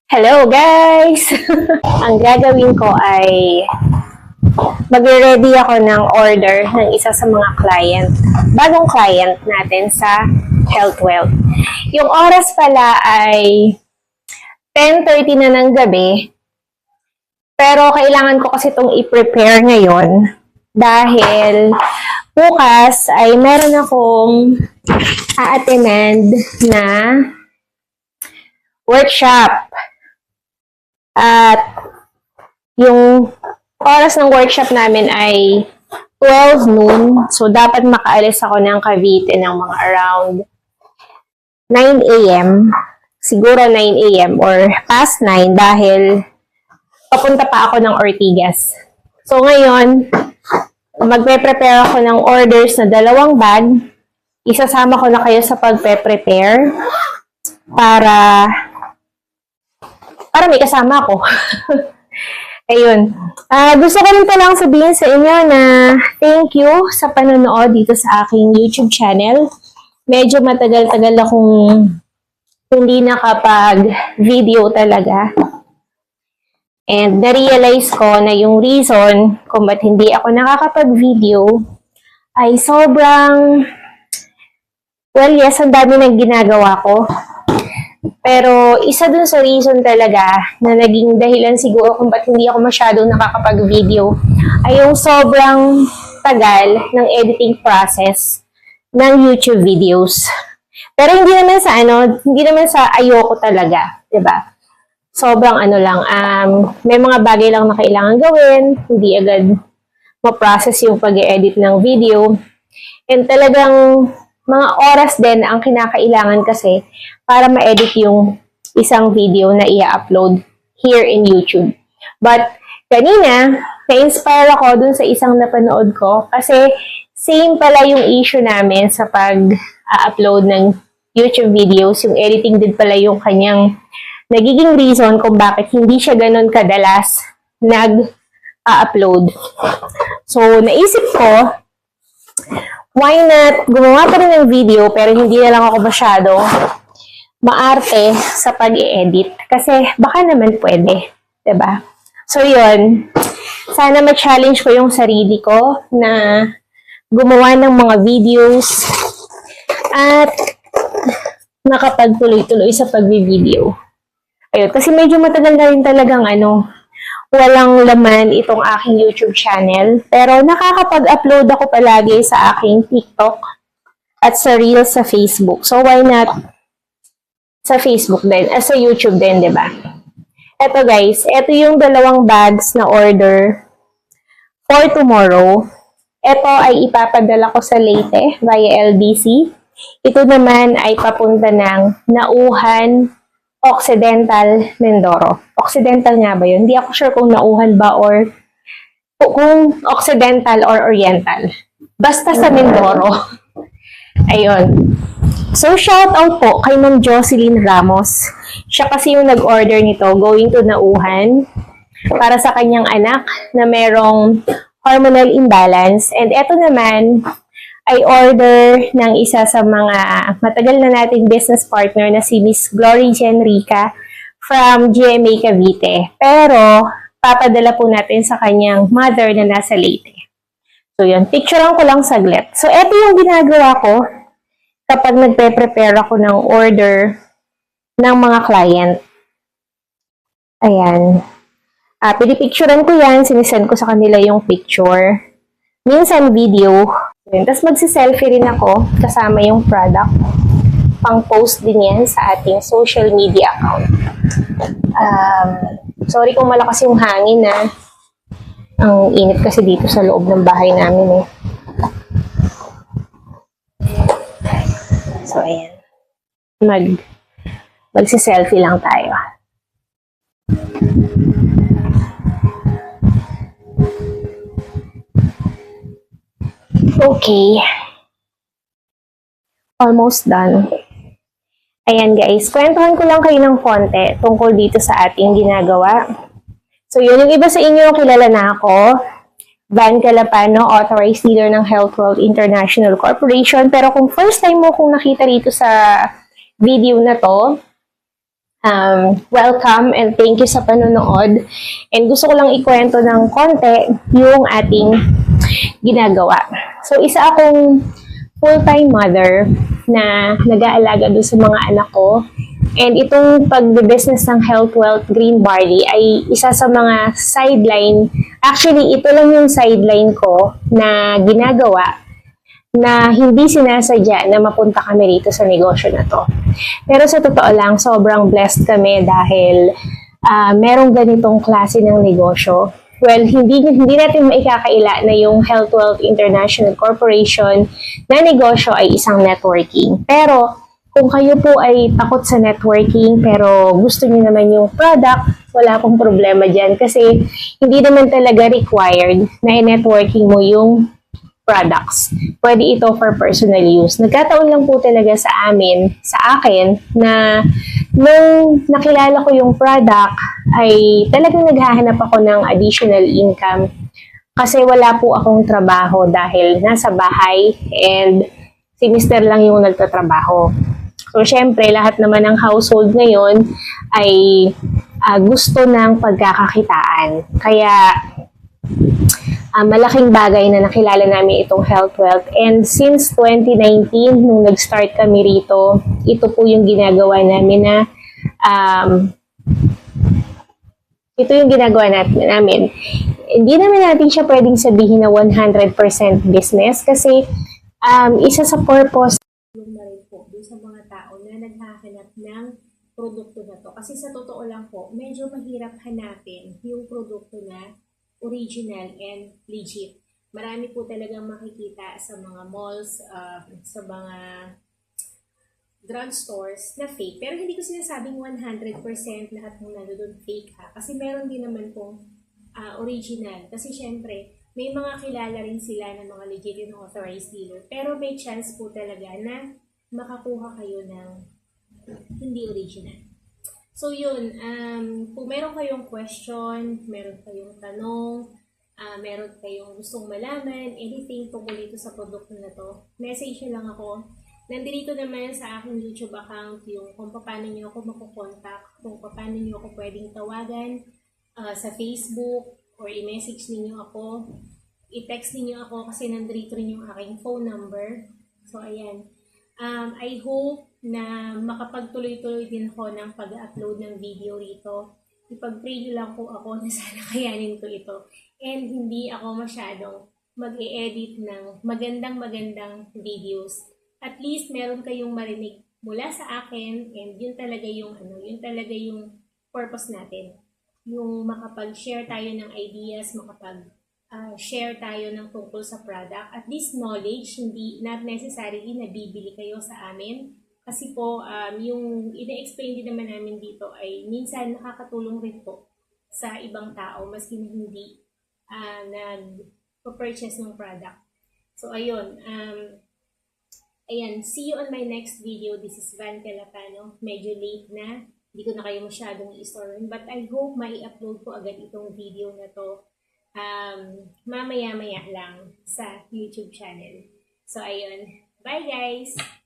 Hello guys! Ang gagawin ko ay magre-ready ako ng order ng isa sa mga client. Bagong client natin sa Health Wealth. Yung oras pala ay 10:30 na ng gabi. Pero kailangan ko kasi itong i-prepare ngayon dahil bukas ay meron akong a-attend na workshop. At yung oras ng workshop namin ay 12 noon. So, dapat makaalis ako ng Cavite ng mga around 9 a.m. Siguro 9 a.m. or past 9 dahil papunta pa ako ng Ortigas. So, ngayon, magpe-prepare ako ng orders na 2 bag. Isasama ko na kayo sa pagpe-prepare para may kasama ako. Ayun. Gusto ko rin palang sabihin sa inyo na thank you sa panonood dito sa aking YouTube channel. Medyo matagal-tagal akong hindi nakapag-video talaga. And na-realize ko na yung reason kung ba't hindi ako nakakapag-video ay sobrang, well, yes, ang dami ng ginagawa ko. Pero isa dun sa reason talaga na naging dahilan siguro kung ba't hindi ako masyadong nakakapag-video ay yung sobrang tagal ng editing process ng YouTube videos. Pero hindi naman sa ayoko talaga, 'di ba? Sobrang lang, may mga bagay lang na kailangan gawin, hindi agad ma-process yung pag-edit ng video. And talagang mga oras din ang kinakailangan kasi para ma-edit yung isang video na i-upload here in YouTube. But kanina, na-inspire ako dun sa isang napanood ko kasi same pala yung issue namin sa pag-upload ng YouTube videos. Yung editing din pala yung kanyang nagiging reason kung bakit hindi siya ganun kadalas nag-upload. So, naisip ko, why not gumawa pa rin ng video pero hindi na lang ako masyado maarte sa pag-i-edit. Kasi baka naman pwede. 'Di ba? So, yun. Sana ma-challenge ko yung sarili ko na gumawa ng mga videos at nakapagtuloy-tuloy sa pag-video. Ayun. Kasi medyo matagal na rin talagang walang laman itong aking YouTube channel. Pero nakakapag-upload ako palagi sa aking TikTok at sa Reels sa Facebook. So, why not sa Facebook din, sa YouTube din, di ba? Eto guys, eto yung 2 bags na order for tomorrow. Eto ay ipapadala ko sa Leyte via LBC. Ito naman ay papunta ng Nauhan, Occidental, Mindoro. Occidental nga ba yun? Hindi ako sure kung Nauhan ba or kung Occidental or Oriental. Basta sa Mindoro. Ayun. So, shout out po kay Ma'am Jocelyn Ramos. Siya kasi yung nag-order nito, going to Nauhan, para sa kanyang anak na merong hormonal imbalance. And eto naman ay order ng isa sa mga matagal na nating business partner na si Miss Glory Jenrica from GMA Cavite. Pero, papadala po natin sa kanyang mother na nasa Leyte. So, yun. Picturean ko lang saglit. So, eto yung ginagawa ko kapag nagpe-prepare ako ng order ng mga client. Ayan. Pinipicturean ko yan. Sinisend ko sa kanila yung picture. Minsan video. Tapos magsiselfie rin ako kasama yung product. Pang-post din yan sa ating social media account. Sorry kung malakas yung hangin na. Ang init kasi dito sa loob ng bahay namin eh. So, ayan. Magsi-selfie lang tayo. Okay. Almost done. Ayan guys, kwentuhan ko lang kayo ng konti tungkol dito sa ating ginagawa. So, yun, yung iba sa inyo kilala na ako. Van Calapano, authorized leader ng Health Wealth International Corporation. Pero kung first time mo kung nakita rito sa video na to, Welcome and thank you sa panonood. And gusto ko lang ikwento ng konti yung ating ginagawa. So, isa akong full-time mother na nag-aalaga doon sa mga anak ko. And itong pag-business ng Health Wealth Green Barley ay isa sa mga sideline. Actually, ito lang yung sideline ko na ginagawa na hindi sinasadya na mapunta kami rito sa negosyo na to. Pero sa totoo lang, sobrang blessed kami dahil merong ganitong klase ng negosyo. Well, hindi natin maikakaila na yung Health Wealth International Corporation na negosyo ay isang networking. Pero kung kayo po ay takot sa networking pero gusto niyo naman yung product, wala pong problema dyan kasi hindi naman talaga required na i-networking mo yung products. Pwede ito for personal use. Nagkataon lang po talaga sa akin, na nung nakilala ko yung product, ay talagang naghahanap ako ng additional income. Kasi wala po akong trabaho dahil nasa bahay and si Mr. lang yung nagtatrabaho. So, syempre, lahat naman ng household ngayon ay gusto ng pagkakakitaan. Kaya, malaking bagay na nakilala namin itong Health Wealth. And since 2019, nung nag-start kami rito, ito po yung ginagawa namin na ito yung ginagawa namin. Hindi naman natin siya pwedeng sabihin na 100% business kasi isa sa purpose yung na rin po doon sa mga tao na naghahanap ng produkto na to. Kasi sa totoo lang po, medyo mahirap hanapin yung produkto na original and legit. Marami po talagang makikita sa mga malls, sa mga drugstores na fake. Pero hindi ko sinasabing 100% lahat ng nandun fake ha. Kasi meron din naman pong original. Kasi syempre, may mga kilala rin sila ng mga legit and authorized dealer. Pero may chance po talaga na makakuha kayo ng hindi original. So yun, kung meron kayong question, meron kayong tanong, meron kayong gustong malaman, anything tungkol dito sa produkto na to, message nyo lang ako. Nandito naman sa aking YouTube account yung kung paano nyo ako makukontak, kung paano nyo ako pwedeng tawagan sa Facebook, or i-message ninyo ako, i-text ninyo ako kasi nandito rin yung aking phone number. So ayan, I hope na makapagtuloy-tuloy din ako ng pag-upload ng video rito. Ipag-pray nyo lang po ako na sana kayanin ko ito. And hindi ako masyadong mag-e-edit ng magandang videos. At least meron kayong marinig mula sa akin and yun talaga yung purpose natin. Yung makapag-share tayo ng ideas, share tayo ng tungkol sa product. At this knowledge, not necessarily na bibili kayo sa amin. Kasi po, yung ina-explain din naman namin dito ay minsan nakakatulong rin po sa ibang tao maski na hindi nag-purchase ng product. So, ayun. Ayan, see you on my next video. This is Van Calapano. Medyo late na. Hindi ko na kayo masyadong i-store. But I hope mai-upload ko agad itong video na to mamaya-maya lang sa YouTube channel. So, ayun. Bye, guys!